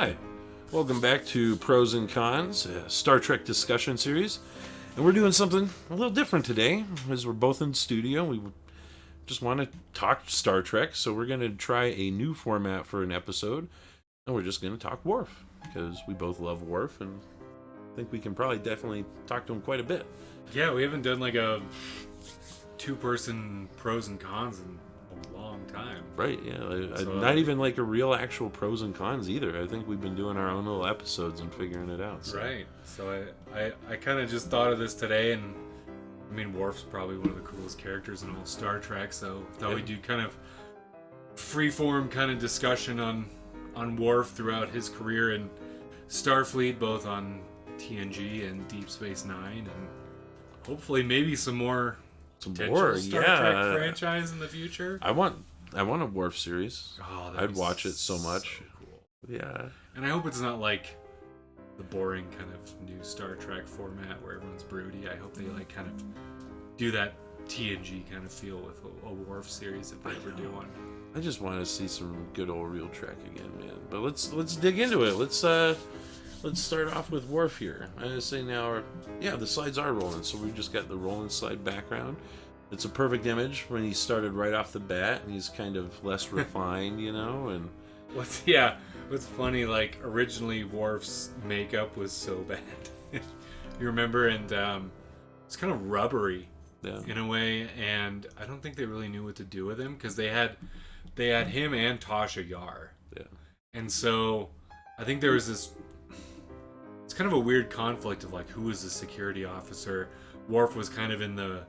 Hi, welcome back to Pros and Cons, a Star Trek discussion series. And we're doing something a little different today, as we're both in studio. We just want to talk Star Trek, so we're going to try a new format for an episode. And we're just going to talk Worf, because we both love Worf, and I think we can probably definitely talk to him quite a bit. Yeah, we haven't done like a two-person pros and cons in a long time. Right, yeah. Not even like a real actual pros and cons either. I think we've been doing our own little episodes and figuring it out. So. Right. So I kind of just thought of this today, and I mean, Worf's probably one of the coolest characters in all Star Trek, so thought we'd do kind of freeform kind of discussion on Worf throughout his career in Starfleet, both on TNG and Deep Space Nine, and hopefully maybe some more Star Trek franchise in the future. I want a Worf series. Oh, I'd watch it so much. So cool. Yeah. And I hope it's not like the boring kind of new Star Trek format where everyone's broody. I hope they like kind of do that TNG kind of feel with a Worf series if they ever do one. I just want to see some good old real Trek again, man. But let's dig into it. Let's start off with Worf here. I say now, the slides are rolling, so we've just got the rolling slide background. It's a perfect image when he started right off the bat, and he's kind of less refined, and What's funny, like originally Worf's makeup was so bad. You remember, and it's kind of rubbery in a way, and I don't think they really knew what to do with him because they had him and Tasha Yar. Yeah. And so I think there was this. It's kind of a weird conflict of like who was the security officer. Worf was kind of in the.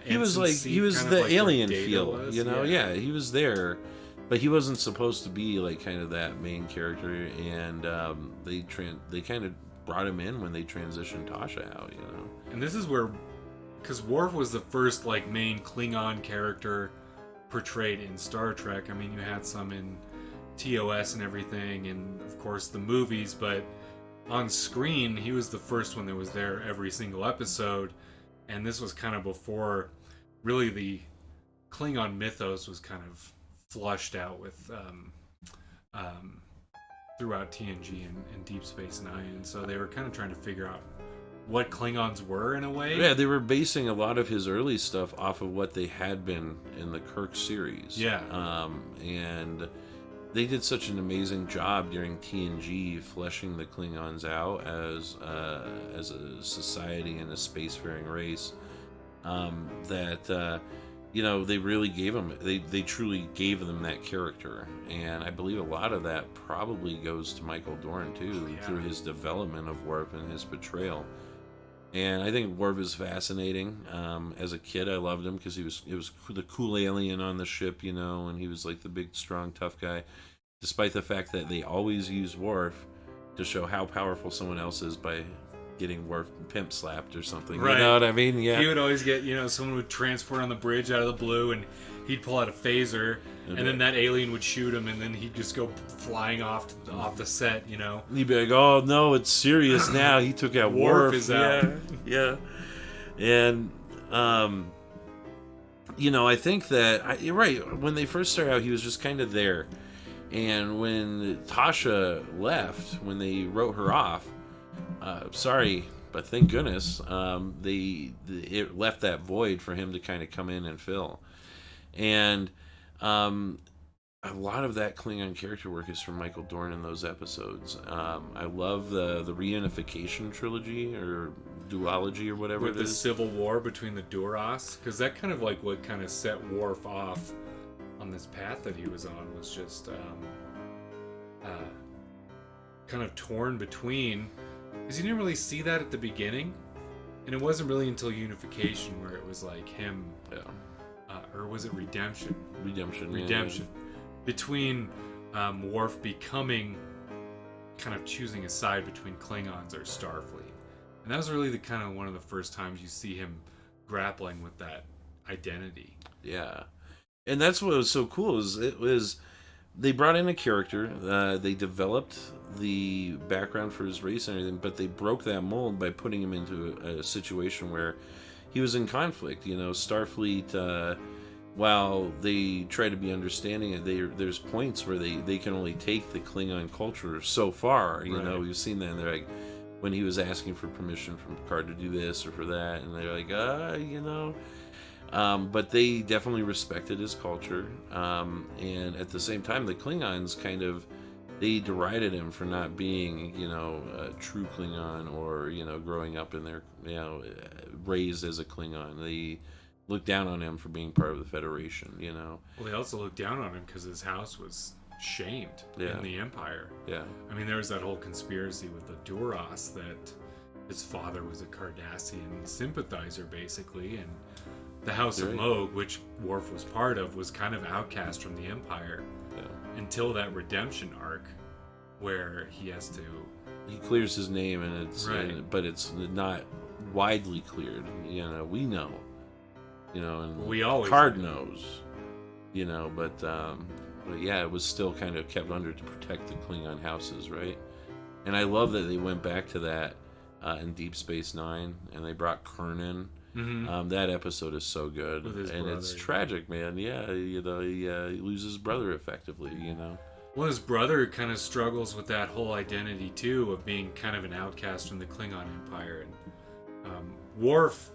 He was the alien feel, Yeah, he was there, but he wasn't supposed to be like kind of that main character. And they kind of brought him in when they transitioned Tasha out, And this is where, because Worf was the first like main Klingon character portrayed in Star Trek. I mean, you had some in TOS and everything, and of course the movies, but on screen he was the first one that was there every single episode. And this was kind of before really the Klingon mythos was kind of flushed out with throughout TNG and Deep Space Nine. And so they were kind of trying to figure out what Klingons were in a way. Yeah, they were basing a lot of his early stuff off of what they had been in the Kirk series. Yeah. And they did such an amazing job during TNG fleshing the Klingons out as a society and a spacefaring race that they really gave them they truly gave them that character, and I believe a lot of that probably goes to Michael Dorn too, through his development of Worf and his portrayal. And I think Worf is fascinating. As a kid, I loved him because it was the cool alien on the ship, and he was like the big, strong, tough guy. Despite the fact that they always use Worf to show how powerful someone else is by getting Worf pimp slapped or something. Right. You know what I mean? Yeah. He would always get, someone would transport on the bridge out of the blue, and he'd pull out a phaser, and then that alien would shoot him, and then he'd just go flying off the set, He'd be like, "Oh no, it's serious now. He took out Worf is out." Yeah. And I think that you're right. When they first started out, he was just kind of there, and when Tasha left, when they wrote her off, sorry, but thank goodness, it left that void for him to kind of come in and fill. And a lot of that Klingon character work is from Michael Dorn in those episodes. I love the reunification trilogy or duology or whatever with it is. The civil war between the Duras, because that kind of like what kind of set Worf off on this path that he was on, was just kind of torn between, because you didn't really see that at the beginning, and it wasn't really until unification where it was like him, or was it redemption, between Worf becoming, kind of choosing a side between Klingons or Starfleet. And that was really the kind of one of the first times you see him grappling with that identity. Yeah. And that's what was so cool, is they brought in a character, they developed the background for his race and everything, but they broke that mold by putting him into a situation where he was in conflict. Starfleet, while they try to be understanding, there's points where they can only take the Klingon culture so far. You know, we've seen that. And they're like, when he was asking for permission from Picard to do this or for that, and they're like, you know. But they definitely respected his culture. And at the same time, the Klingons they derided him for not being, you know, a true Klingon, or, you know, growing up in their, you know, raised as a Klingon. They looked down on him for being part of the Federation, you know. Well, they also looked down on him because his house was shamed in the Empire. Yeah. I mean, there was that whole conspiracy with the Duras that his father was a Cardassian sympathizer, basically, and the House of Moog, which Worf was part of, was kind of outcast from the Empire until that redemption arc where he clears his name, and but it's not widely cleared. You know, we know, you know, and we always Picard knows, you know, but yeah, it was still kind of kept under to protect the Klingon houses, right? And I love that they went back to that in Deep Space Nine, and they brought Kernan. Mm-hmm. That episode is so good, and it's tragic, man. Yeah, you know, he loses his brother effectively. You know, well, his brother kind of struggles with that whole identity too, of being kind of an outcast from the Klingon Empire. And Worf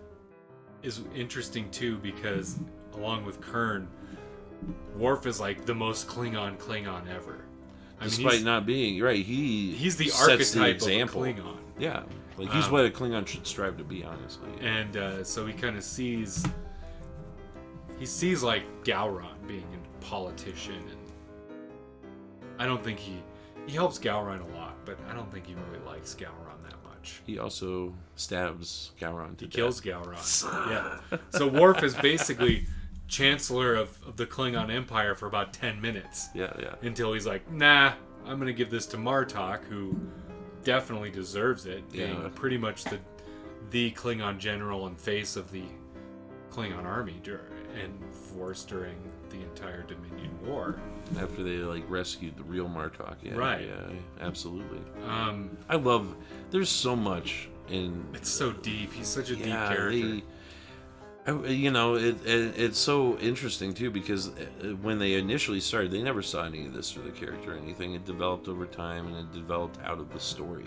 is interesting too because, along with Kern, Worf is like the most Klingon ever. Despite not being he's the archetype of a Klingon. Yeah. Like, he's what a Klingon should strive to be, honestly. And so he kind of sees... He sees, like, Gowron being a politician, and I don't think he helps Gowron a lot, but I don't think he really likes Gowron that much. He also stabs Gowron to death. He kills Gowron, yeah. So Worf is basically Chancellor of the Klingon Empire for about 10 minutes. Yeah. Until he's like, nah, I'm going to give this to Martok, who... definitely deserves it, being pretty much the Klingon general and face of the Klingon army and force during the entire Dominion War. After they rescued the real Martok, right? Yeah, absolutely. I love. There's so much in. It's so deep. He's such a deep character. You know, it's so interesting too, because when they initially started, they never saw any of this for the character or anything. It developed over time, and it developed out of the story,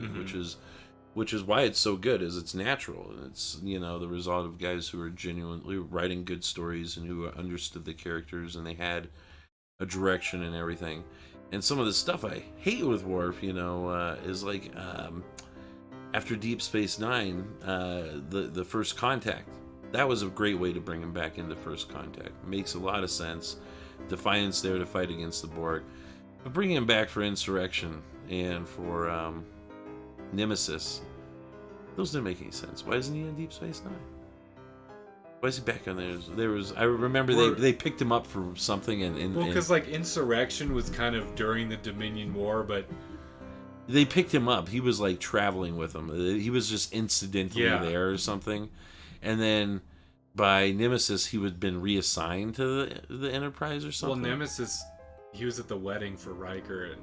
which is why it's so good, is it's natural, and it's, you know, the result of guys who are genuinely writing good stories and who understood the characters, and they had a direction and everything. And some of the stuff I hate with Worf, you know, is like after Deep Space Nine, the First Contact. That was a great way to bring him back into First Contact. Makes a lot of sense. Defiant's there to fight against the Borg. But bringing him back for Insurrection and for Nemesis, those didn't make any sense. Why isn't he in Deep Space Nine? Why is he back on there? I remember they picked him up for something. Because Insurrection was kind of during the Dominion War, but... They picked him up. He was traveling with them. He was just incidentally there or something. And then by Nemesis, he would have been reassigned to the Enterprise or something. Well, Nemesis, he was at the wedding for Riker and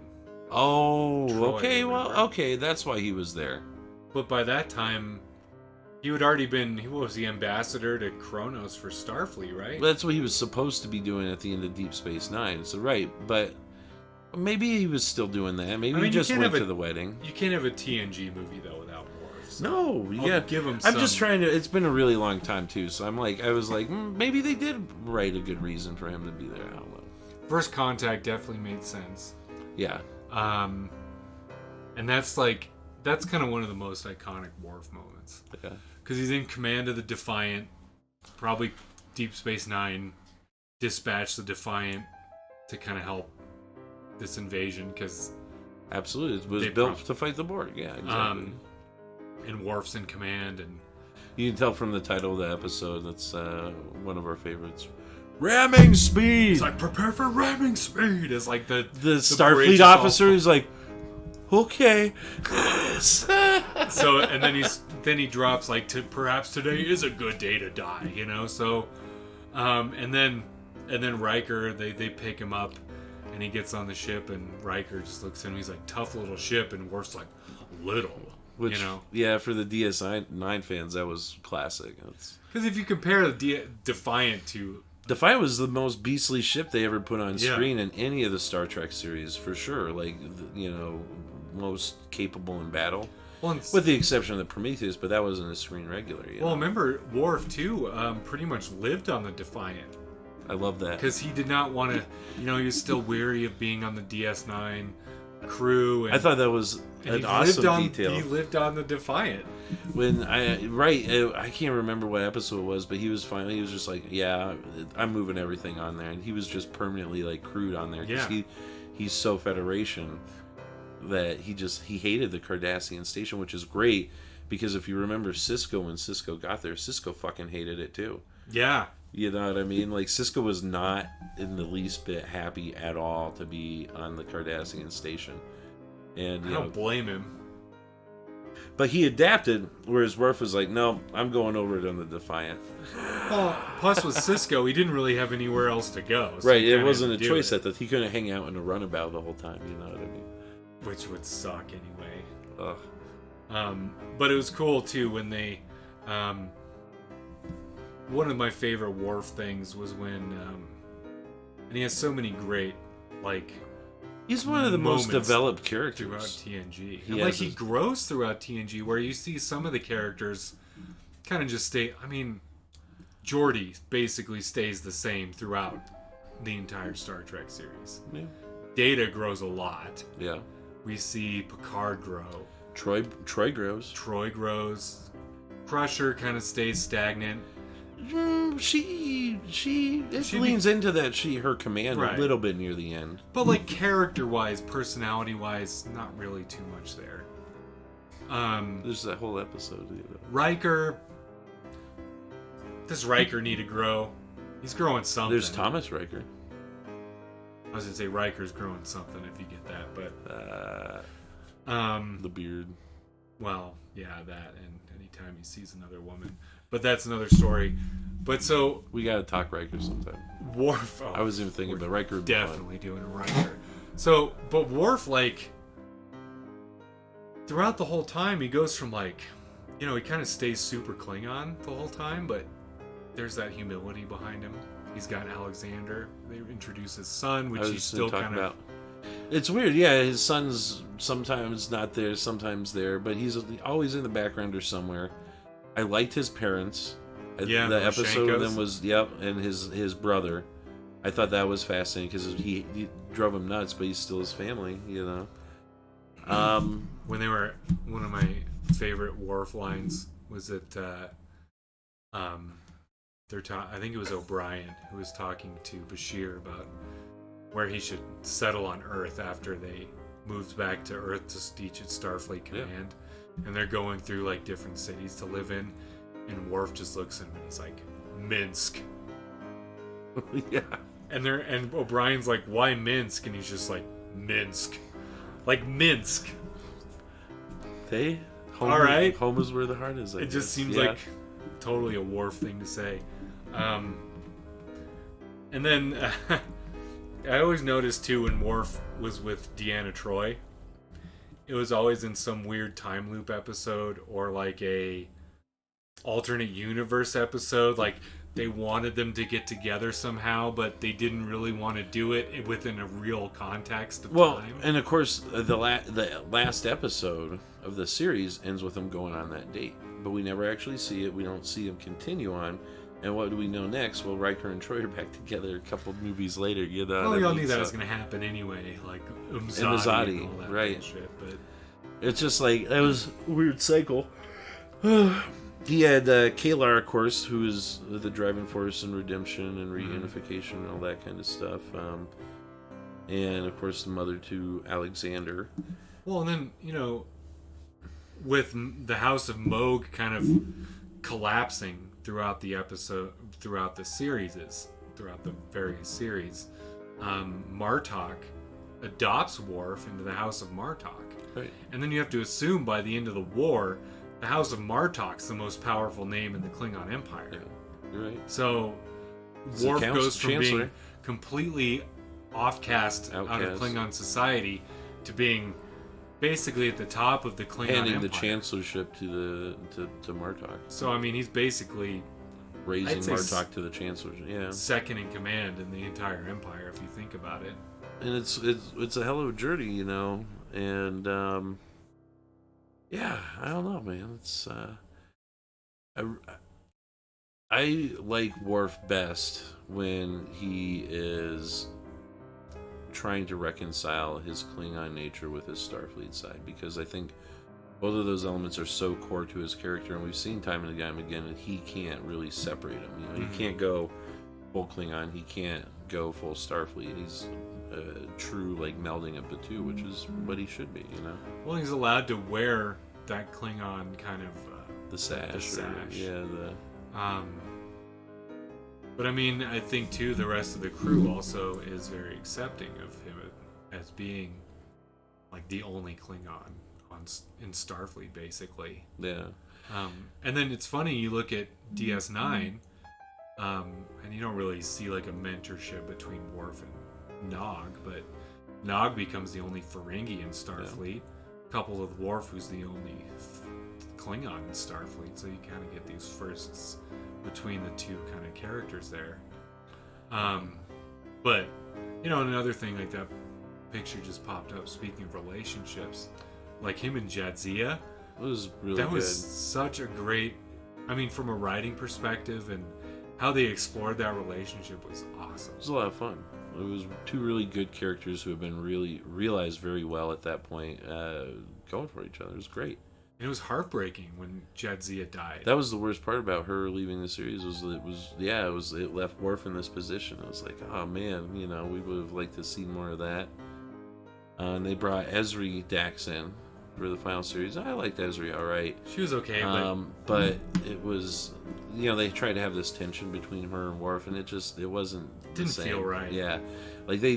Troy, okay, remember? Okay, that's why he was there. But by that time, he had already been, he was the ambassador to Kronos for Starfleet, right? That's what he was supposed to be doing at the end of Deep Space Nine. So, right, but maybe he was still doing that. Maybe he just went to the wedding. You can't have a TNG movie, though, without Worf. So I'll give him I'm just trying to... It's been a really long time, too, so I was like, maybe they did write a good reason for him to be there. I don't know. First Contact definitely made sense. Yeah. And that's kind of one of the most iconic Worf moments. Yeah. Because he's in command of the Defiant, probably Deep Space Nine dispatched the Defiant to kind of help this invasion, because... Absolutely. It was built to fight the Borg. Yeah, exactly. And Worf's in command, and you can tell from the title of the episode that's one of our favorites. Ramming speed. He's like, prepare for ramming speed. It's like the Starfleet officer is like, okay. So and then he drops perhaps today is a good day to die, you know. So, and then Riker they pick him up, and he gets on the ship, and Riker just looks at him. He's like, tough little ship, and Worf's like, little. Which, you know? Yeah, for the DS9 fans, that was classic. Because if you compare the Defiant to Defiant was the most beastly ship they ever put on screen in any of the Star Trek series, for sure. Like, most capable in battle. Well, with the exception of the Prometheus, but that wasn't a screen regular. Remember, Worf, too, pretty much lived on the Defiant. I love that. Because he did not want to, he was still weary of being on the DS9 crew. And, I thought that was an awesome detail. He lived on the Defiant. I can't remember what episode it was, but he was just like, yeah, I'm moving everything on there, and he was just permanently like crewed on there because he's so Federation that he hated the Cardassian station, which is great because if you remember Cisco, when Cisco got there, Cisco fucking hated it too. Yeah. You know what I mean? Like, Cisco was not in the least bit happy at all to be on the Cardassian station. And I don't blame him. But he adapted, whereas Worf was like, no, I'm going over it on the Defiant. Well, plus with Cisco, he didn't really have anywhere else to go. So right, it wasn't a choice that he couldn't hang out in a runabout the whole time, you know what I mean? Which would suck anyway. Ugh. But it was cool, too, when they... one of my favorite Worf things was when... and he has so many great, like... He's one of the most developed characters throughout TNG. And he grows throughout TNG, where you see some of the characters kind of just stay. I mean, Geordi basically stays the same throughout the entire Star Trek series. Yeah. Data grows a lot. Yeah. We see Picard grow. Troy grows. Troy grows. Crusher kind of stays stagnant. She leans into that her command a little bit near the end, but like character-wise, personality-wise, not really too much there. There's that whole episode. Riker. Does Riker need to grow? He's growing something. There's Thomas Riker. I was gonna say Riker's growing something if you get that, but the beard. Well, yeah, that, and anytime he sees another woman. But that's another story. But so... We gotta talk Riker sometime. Worf... I was even thinking about Riker. Definitely doing a Riker. So, but Worf, like... Throughout the whole time, he goes from, like... he kind of stays super Klingon the whole time, but there's that humility behind him. He's got Alexander. They introduce his son, which he's still kind of... It's weird, yeah. His son's sometimes not there, sometimes there, but he's always in the background or somewhere. I liked his parents. Yeah, the episode of them was and his brother. I thought that was fascinating because he drove him nuts, but he's still his family, When they were, one of my favorite Worf lines was that I think it was O'Brien who was talking to Bashir about where he should settle on Earth after they moved back to Earth to teach at Starfleet Command. Yeah. And they're going through like different cities to live in, and Worf just looks at him and he's like, Minsk. Yeah. And O'Brien's like, why Minsk? And he's just like, Minsk. Like Minsk. All right. Home is where the heart is. It just seems like totally a Worf thing to say. And then I always noticed too when Worf was with Deanna Troi, it was always in some weird time loop episode or like a alternate universe episode. Like they wanted them to get together somehow, but they didn't really want to do it within a real context of time. And of course, the last episode of the series ends with them going on that date, but we never actually see it. We don't see them continue on. And what do we know next? Well, Riker and Troy are back together a couple of movies later. We all knew that was going to happen anyway, like Umzadi and all that right? Shit, but it's just like that was a weird cycle. He had Kalar, of course, who is the driving force in redemption and reunification and all that kind of stuff. And of course, the mother to Alexander. Well, and then with the House of Moog kind of collapsing throughout the episode, throughout the various series, Martok adopts Worf into the House of Martok. Right. And then you have to assume by the end of the war, the House of Martok's the most powerful name in the Klingon Empire. Yeah, you're right. So Worf goes from being completely outcast out of Klingon society to being basically at the top of the Klingon Empire. Handing the chancellorship to Martok. So I mean, he's basically raising I'd say Martok to the Chancellor. Yeah, second in command in the entire Empire, if you think about it. and it's a hell of a journey, you know. And yeah, I don't know, man. It's I like Worf best when he is trying to reconcile his Klingon nature with his Starfleet side, because I think both of those elements are so core to his character, and we've seen time and again that he can't really separate them. You know, he can't go full Klingon, he can't go full Starfleet. He's a true like melding of the two, which is what he should be. You know. Well, he's allowed to wear that Klingon kind of the sash. The sash. Yeah. But I mean, I think too the rest of the crew also is very accepting of him as being like the only Klingon in Starfleet, basically. Yeah. And then it's funny, you look at DS9, and you don't really see like a mentorship between Worf and Nog, but Nog becomes the only Ferengi in Starfleet, coupled with Worf, who's the only Klingon in Starfleet. So you kind of get these firsts between the two kind of characters there. But you know, another thing, like that picture just popped up. Speaking of relationships, like him and Jadzia, it was really that good. was such a great. I mean, from a writing perspective and how they explored that relationship was awesome. It was a lot of fun. It was two really good characters who have been really realized very well at that point, going for each other. It was great. And it was heartbreaking when Jadzia died. That was the worst part about her leaving the series. It left Worf in this position. It was like, oh man, you know, we would have liked to see more of that. And they brought Ezri Dax in for the final series. I liked Ezri all right. She was okay, but it was, you know, they tried to have this tension between her and Worf, and it wasn't didn't the same. feel right. Yeah, like they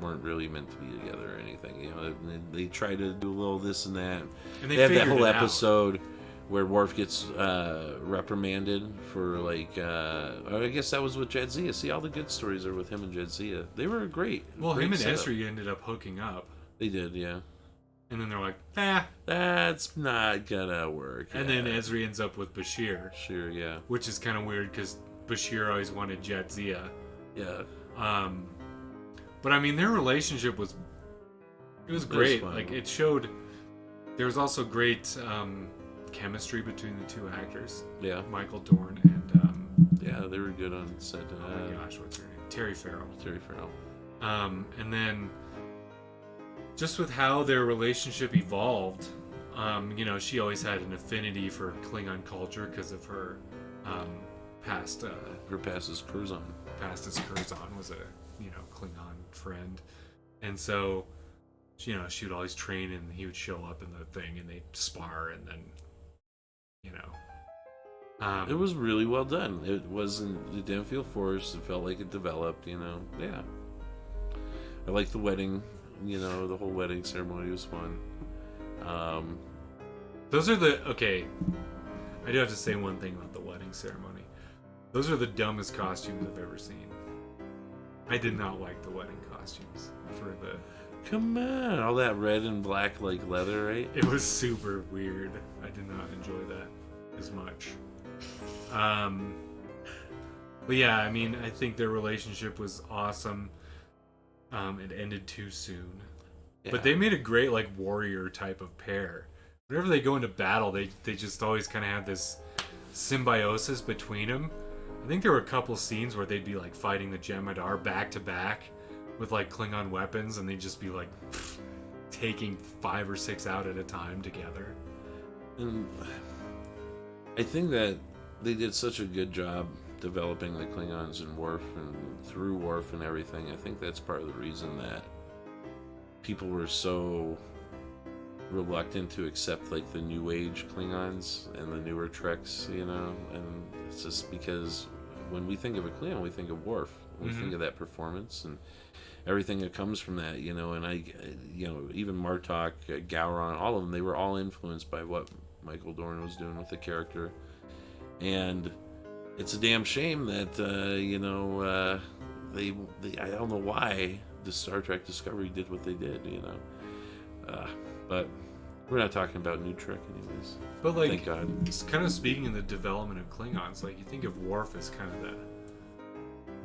weren't really meant to be together or anything. You know, they tried to do a little this and that. And they have that figured whole it out. episode where Worf gets reprimanded for like, I guess that was with Jadzia. See, all the good stories are with him and Jadzia. They were great. Well, great him and setup. Ezri ended up hooking up. They did, yeah. And then they're like, that's not gonna work. And then Ezri ends up with Bashir. Sure, yeah. Which is kind of weird because Bashir always wanted Jadzia. Yeah. But I mean, their relationship was great. Fun. Like, it showed there was also great chemistry between the two actors. Yeah. Michael Dorn and yeah, they were good on set. oh my gosh, what's her name? Terry Farrell. And then just with how their relationship evolved, you know, she always had an affinity for Klingon culture because of her past. Her past as Curzon. Past as Curzon was a Klingon friend, and so she would always train, and he would show up in the thing, and they'd spar, and then it was really well done. It didn't feel forced. It felt like it developed. You know, yeah. I liked the wedding. You know, the whole wedding ceremony was fun. Those are okay. I do have to say one thing about the wedding ceremony. Those are the dumbest costumes I've ever seen. I did not like the wedding costumes for the. Come on, all that red and black like leather, right? It was super weird. I did not enjoy that as much. But yeah, I mean, I think their relationship was awesome. It ended too soon, but they made a great like warrior type of pair. Whenever they go into battle, they just always kind of have this symbiosis between them. I think there were a couple scenes where they'd be like fighting the Jem'Hadar back to back with like Klingon weapons, and they'd just be like taking 5 or 6 out at a time together. And I think that they did such a good job developing the Klingons and Worf and through Worf and everything. I think that's part of the reason that people were so reluctant to accept like the new age Klingons and the newer Treks, you know, and it's just because when we think of a Klingon, we think of Worf. We think of that performance and everything that comes from that, you know, and even Martok, Gowron, all of them, they were all influenced by what Michael Dorn was doing with the character. And it's a damn shame that, I don't know why the Star Trek Discovery did what they did, you know. But We're not talking about new Trek, anyways. But like, thank God. It's kind of speaking in the development of Klingons. Like, you think of Worf as kind of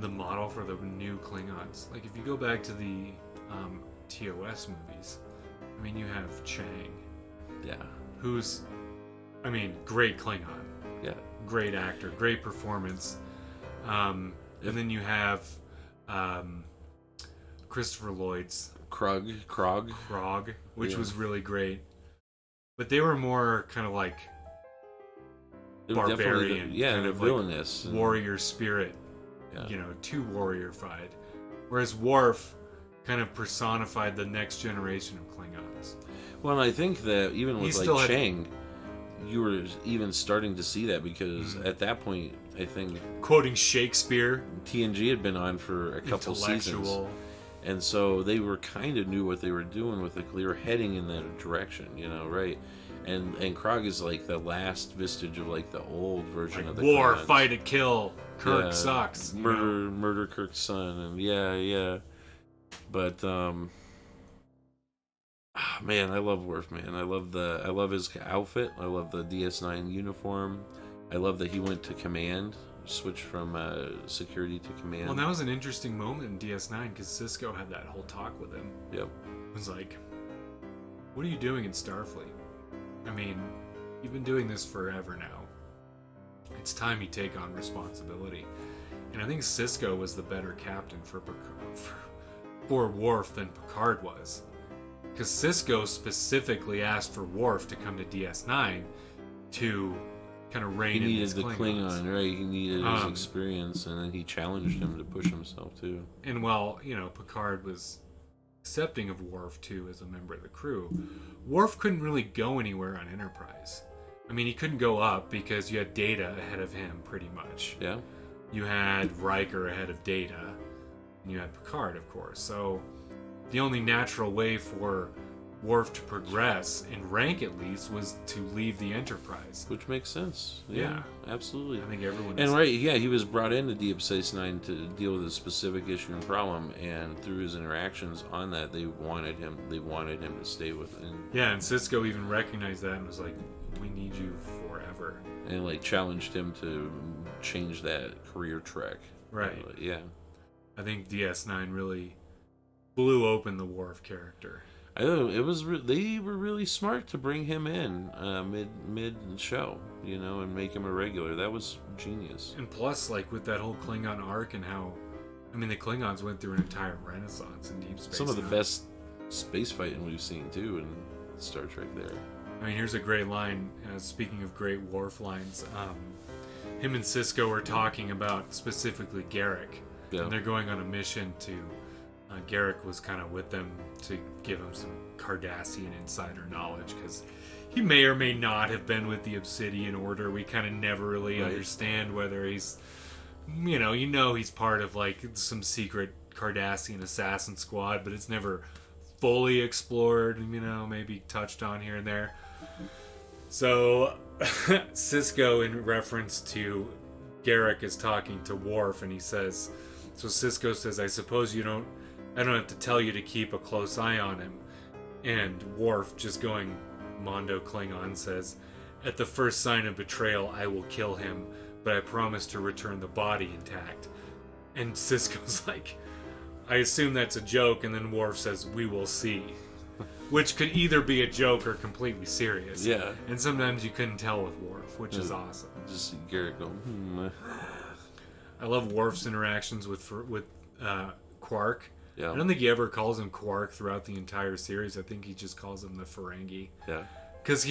the model for the new Klingons. Like, if you go back to the TOS movies, I mean, you have Chang. Yeah. Who's, I mean, great Klingon. Yeah. Great actor, great performance. And then you have Christopher Lloyd's Krog, which was really great. But they were more kind of like barbarian, kind of villainous, like warrior spirit, too warrior-fied. Whereas Worf kind of personified the next generation of Klingons. Well, and I think that even with like Chang, you were even starting to see that because at that point, I think quoting Shakespeare, TNG had been on for a couple seasons, and so they were kind of knew what they were doing with it. They were heading in that direction, right? And Krog is like the last vestige of like the old version like of the war, Klingons. fight to kill. Kirk sucks. Murder Kirk's son, and yeah. But man, I love Worf, man. I love his outfit. I love the DS9 uniform. I love that he went to command, switched from security to command. Well, that was an interesting moment in DS9 because Cisco had that whole talk with him. Yep. It was like, what are you doing in Starfleet? I mean, you've been doing this forever now. It's time you take on responsibility. And I think Cisco was the better captain for Worf than Picard was. Because Cisco specifically asked for Worf to come to DS9 to kind of rein in his Klingons. He needed the Klingon, right? He needed his experience, and then he challenged him to push himself, too. And while, Picard was accepting of Worf, too, as a member of the crew, Worf couldn't really go anywhere on Enterprise. I mean, he couldn't go up because you had Data ahead of him, pretty much. Yeah. You had Riker ahead of Data, and you had Picard, of course. So the only natural way for Worf to progress, in rank at least, was to leave the Enterprise. Which makes sense. Yeah. Absolutely. I think everyone... And right, yeah, he was brought into Deep Space Nine to deal with a specific issue and problem, and through his interactions on that, they wanted him to stay with it. Yeah, and Cisco even recognized that and was like, we need you forever. And like challenged him to change that career track. Right. Yeah. I think DS9 really blew open the Worf character. I know it was. They were really smart to bring him in mid show, and make him a regular. That was genius. And plus, like with that whole Klingon arc and how, I mean, the Klingons went through an entire renaissance in Deep Space. Some of the best space fighting we've seen too in Star Trek. There. I mean, here's a great line. Speaking of great Worf lines, him and Cisco were talking about specifically Garrick, and they're going on a mission to. Garrick was kind of with them to give him some Cardassian insider knowledge because he may or may not have been with the Obsidian Order. We kind of never really understand whether he's, he's part of like some secret Cardassian assassin squad, but it's never fully explored, maybe touched on here and there. So Cisco, in reference to Garrick, is talking to Worf, and he says, so Cisco says, I suppose I don't have to tell you to keep a close eye on him. And Worf, just going Mondo Klingon, says, at the first sign of betrayal, I will kill him, but I promise to return the body intact. And Cisco's like, I assume that's a joke, and then Worf says, we will see. Which could either be a joke or completely serious. Yeah. And sometimes you couldn't tell with Worf, which is awesome. Just see Garrick go, I love Worf's interactions with Quark. Yeah. I don't think he ever calls him Quark throughout the entire series. I think he just calls him the Ferengi. Yeah. Because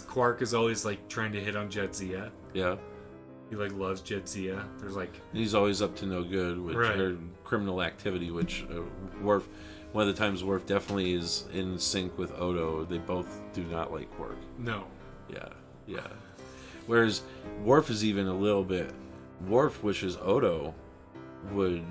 Quark is always like trying to hit on Jadzia. Yeah. He like loves Jadzia. There's like... He's always up to no good, or criminal activity, which Worf... One of the times Worf definitely is in sync with Odo. They both do not like Quark. No. Yeah. Whereas Worf is even a little bit... Worf wishes Odo would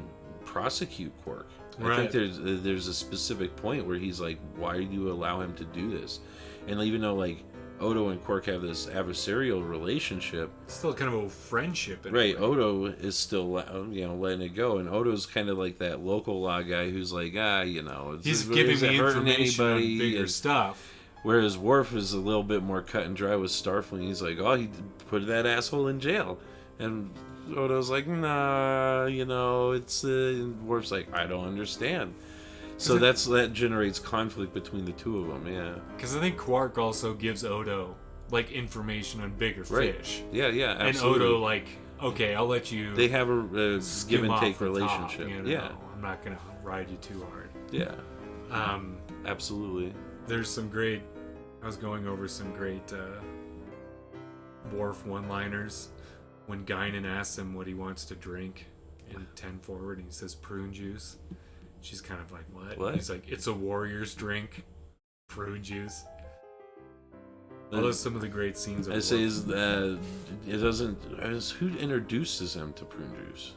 prosecute Quark. I think there's a specific point where he's like, why do you allow him to do this? And even though like Odo and Quark have this adversarial relationship, it's still kind of a friendship. Right. Odo is still letting it go, and Odo's kind of like that local law guy who's like, he's giving me information on bigger stuff. Whereas Worf is a little bit more cut and dry with Starfleet. He's like, oh, he put that asshole in jail. And Odo's like, nah, it's... and Worf's like, I don't understand. So that generates conflict between the two of them, yeah. Because I think Quark also gives Odo, like, information on bigger fish. Yeah, absolutely. And Odo, like, okay, I'll let you... They have a give and take relationship. Top, yeah. I'm not going to ride you too hard. Yeah. Absolutely. There's some great... I was going over some great Worf one-liners when Guinan asks him what he wants to drink in 10 Forward, and he says prune juice. She's kind of like, what? He's like, it's a warrior's drink. Prune juice. Well, those are some of the great scenes. I say who introduces him to prune juice?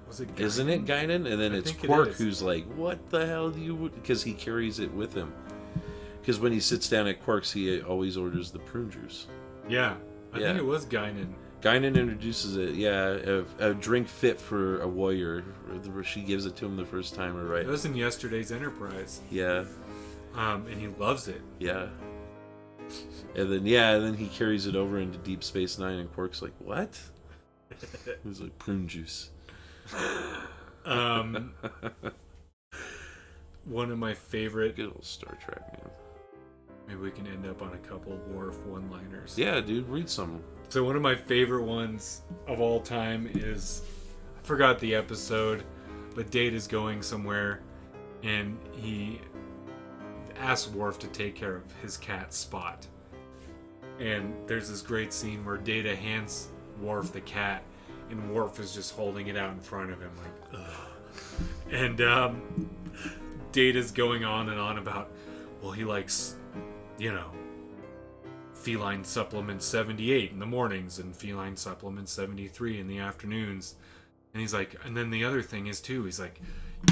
Was it Guinan? Isn't it Guinan? And then it's Quark who's like, what the hell do you... Because he carries it with him. Because when he sits down at Quark's, he always orders the prune juice. Yeah. I think it was Guinan. Guinan introduces it, a drink fit for a warrior. She gives it to him the first time, right? It was in yesterday's Enterprise. Yeah. And he loves it. Yeah. And then he carries it over into Deep Space Nine, and Quark's like, what? It was like prune juice. One of my favorite... Good old Star Trek, man. Maybe we can end up on a couple Worf one-liners. Yeah, dude, read some. So one of my favorite ones of all time is... I forgot the episode, but Data's going somewhere, and he asks Worf to take care of his cat, Spot. And there's this great scene where Data hands Worf the cat, and Worf is just holding it out in front of him, like, ugh. And Data's going on and on about, well, he likes, feline supplement 78 in the mornings and feline supplement 73 in the afternoons. And he's like, and then the other thing is too, he's like,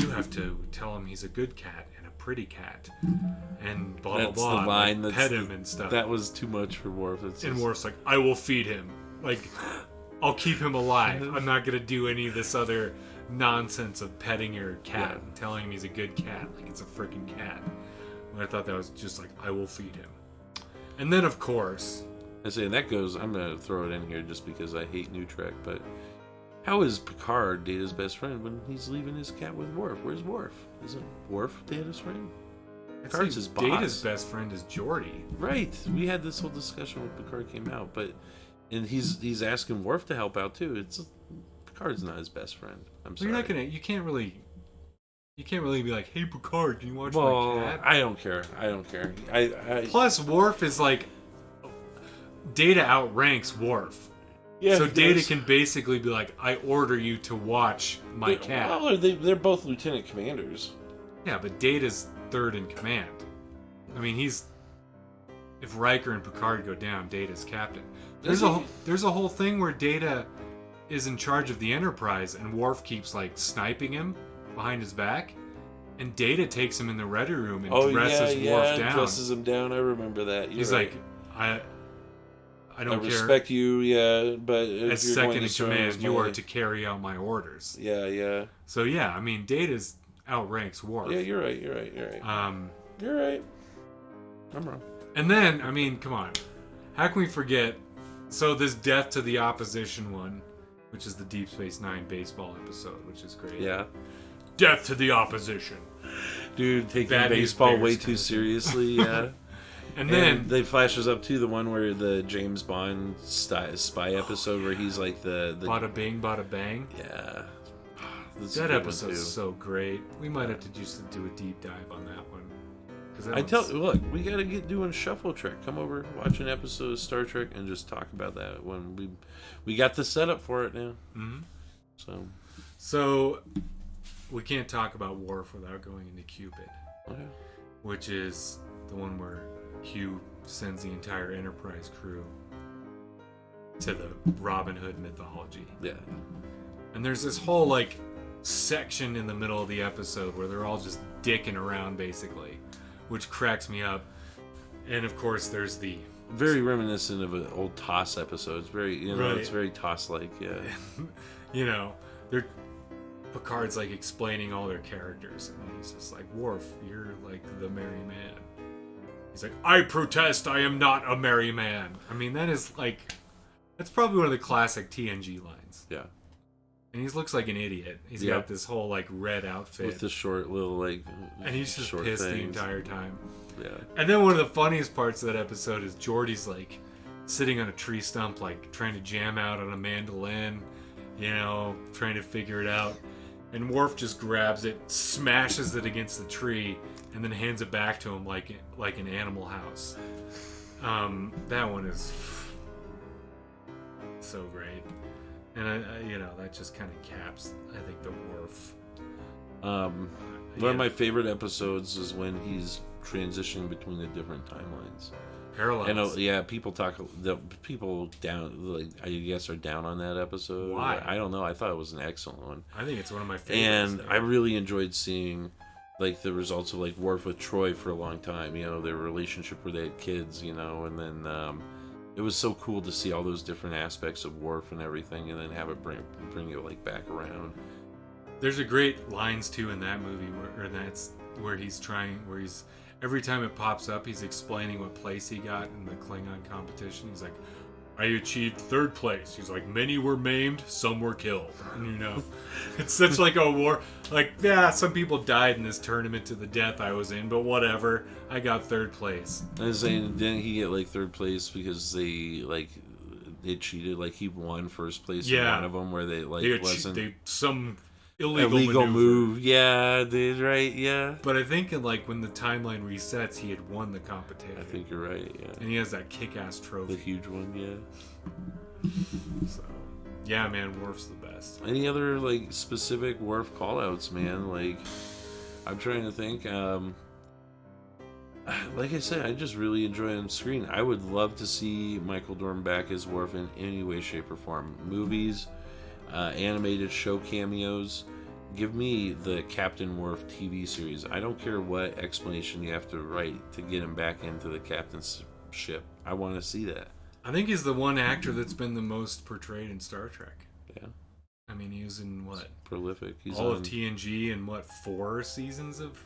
you have to tell him he's a good cat and a pretty cat and blah blah blah. That's the line. Like, pet him and stuff. That was too much for Worf. And Worf's like, I will feed him. Like, I'll keep him alive. I'm not gonna do any of this other nonsense of petting your cat and telling him he's a good cat, like it's a freaking cat. And I thought that was just like, I will feed him. And then of course, I say that goes. I'm gonna throw it in here just because I hate New Trek, but how is Picard Data's best friend when he's leaving his cat with Worf? Where's Worf? Isn't Worf Data's friend? Picard's his boss. Data's best friend is Geordi. Right. We had this whole discussion when Picard came out, and he's asking Worf to help out too. Picard's not his best friend. I'm sorry. You're not gonna. You can't really be like, hey Picard, can you watch my cat? I don't care. Plus, Worf is like, Data outranks Worf. Yeah, so Data can basically be like, I order you to watch my cat. Well, they're both lieutenant commanders. Yeah, but Data's third in command. I mean, if Riker and Picard go down, Data's captain. There's a whole thing where Data is in charge of the Enterprise, and Worf keeps like sniping him behind his back, and Data takes him in the ready room and dresses Worf down. Dresses him down. I remember that. He's right. Like, I don't care. Respect you, but as second in command, you are to carry out my orders. Yeah. So yeah, I mean, Data's outranks Worf. Yeah, you're right. You're right. I'm wrong. And then, I mean, come on, how can we forget? So this Death to the Opposition one, which is the Deep Space Nine baseball episode, which is great. Yeah. Death to the Opposition. Dude, taking baseball way too seriously, yeah. And then they flashes up to the one where the James Bond spy episode where he's like the Bada Bing, Bada Bang. Yeah. That episode's so great. We might have to just do a deep dive on that one. Look, we gotta get doing Shuffle Trek. Come over, watch an episode of Star Trek, and just talk about that when we got the setup for it now. Mm-hmm. So we can't talk about Worf without going into Cupid, which is the one where Q sends the entire Enterprise crew to the Robin Hood mythology. Yeah. And there's this whole like section in the middle of the episode where they're all just dicking around basically, which cracks me up. And of course there's the very reminiscent of an old TOS episode. It's very it's very TOS-like, yeah. Picard's like explaining all their characters, and he's just like, Worf, you're like the merry man. He's like, I protest, I am not a merry man. I mean, that's probably one of the classic TNG lines. Yeah. And he looks like an idiot. He's got this whole, red outfit. With the short little, and he's just pissed the entire time. Yeah. And then one of the funniest parts of that episode is Geordi's, sitting on a tree stump, trying to jam out on a mandolin, trying to figure it out. And Worf just grabs it, smashes it against the tree, and then hands it back to him like an Animal House. That one is so great, and that just kind of caps, I think, the Worf. One of my favorite episodes is when he's transitioning between the different timelines. Parallels. And people down, I guess, are down on that episode. Why? I don't know. I thought it was an excellent one. I think it's one of my favorites. And I really enjoyed seeing the results of Worf with Troy for a long time. Their relationship where they had kids. And then it was so cool to see all those different aspects of Worf and everything, and then have it bring it back around. There's a great lines too in that movie where he's every time it pops up, he's explaining what place he got in the Klingon competition. He's like, I achieved 3rd place. He's like, many were maimed, some were killed. And, it's such a war. Some people died in this tournament to the death I was in, but whatever. I got 3rd place. I was saying, didn't he get 3rd place because they cheated? He won 1st place in one of them where they wasn't some illegal move. Yeah, did right. Yeah. But I think when the timeline resets, he had won the competition. I think you're right. Yeah. And he has that kick-ass trophy. The huge one. Yeah. So, yeah, man, Worf's the best. Any other specific Worf callouts, man? I'm trying to think. Like I said, I just really enjoy him on screen. I would love to see Michael Dorn back as Worf in any way, shape, or form. Movies. Animated show cameos. Give me the Captain Worf TV series. I don't care what explanation you have to write to get him back into the captain's ship. I want to see that. I think he's the one actor that's been the most portrayed in Star Trek. Yeah. I mean, he was in what? Prolific. He's all of TNG and 4 seasons of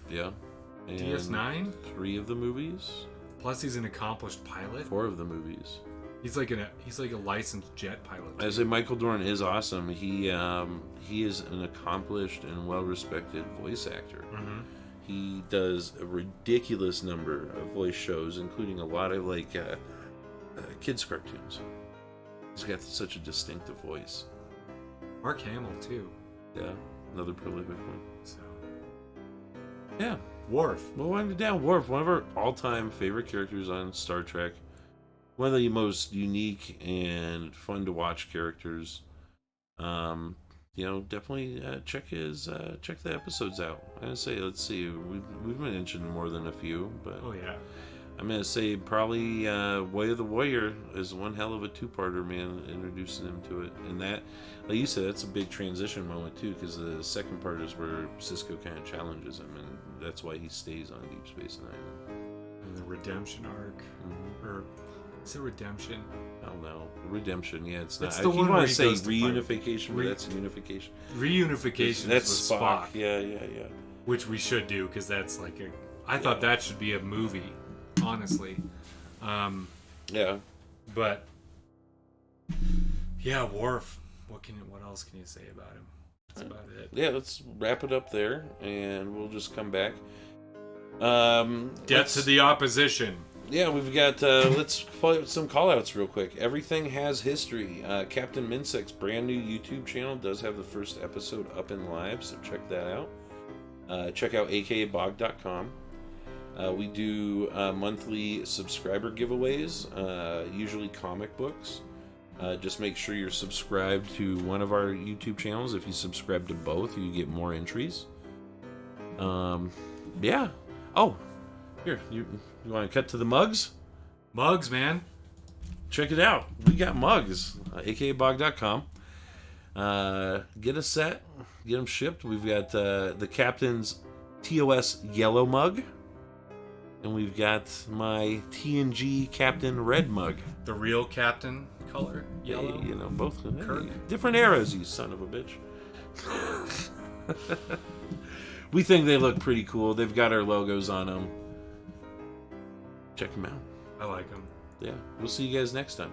and DS9? 3 of the movies. Plus, he's an accomplished pilot. 4 of the movies. He's like a licensed jet pilot. I say Michael Dorn is awesome. He is an accomplished and well-respected voice actor. Mm-hmm. He does a ridiculous number of voice shows, including a lot of kids cartoons. He's got such a distinctive voice. Mark Hamill too. Yeah, another prolific one. So, yeah, Worf. We'll wind it down. Worf, one of our all-time favorite characters on Star Trek. One of the most unique and fun to watch characters. Definitely check the episodes out. I'm gonna say, let's see, we've mentioned more than a few, but I'm gonna say probably Way of the Warrior is one hell of a 2-parter, man. Introducing him to it, and that, like you said, that's a big transition moment too, because the second part is where Sisko kind of challenges him, and that's why he stays on Deep Space Nine. And the redemption arc, or. Is it redemption? I don't know. Redemption, yeah, it's not. It's the one want where to say reunification, but that's unification. Reunification that's is with Spock. Yeah. Which we should do, because that's I thought that should be a movie, honestly. Yeah. But yeah, Worf. What else can you say about him? That's about it. Yeah, let's wrap it up there, and we'll just come back. Death to the opposition. Yeah, we've got, let's play with some callouts real quick. Everything Has History. Captain Minsek's brand new YouTube channel does have the first episode up and live, so check that out. Check out akaBoG.com. We do monthly subscriber giveaways, usually comic books. Just make sure you're subscribed to one of our YouTube channels. If you subscribe to both, you get more entries. Yeah. Oh, here, you want to cut to the mugs? Mugs, man. Check it out. We got mugs. akaBoG.com. Get a set. Get them shipped. We've got the Captain's TOS yellow mug. And we've got my TNG Captain red mug. The real Captain color? Yellow? Hey, both. Kirk. Different eras, you son of a bitch. We think they look pretty cool. They've got our logos on them. check them out. I like them. Yeah, we'll see you guys next time.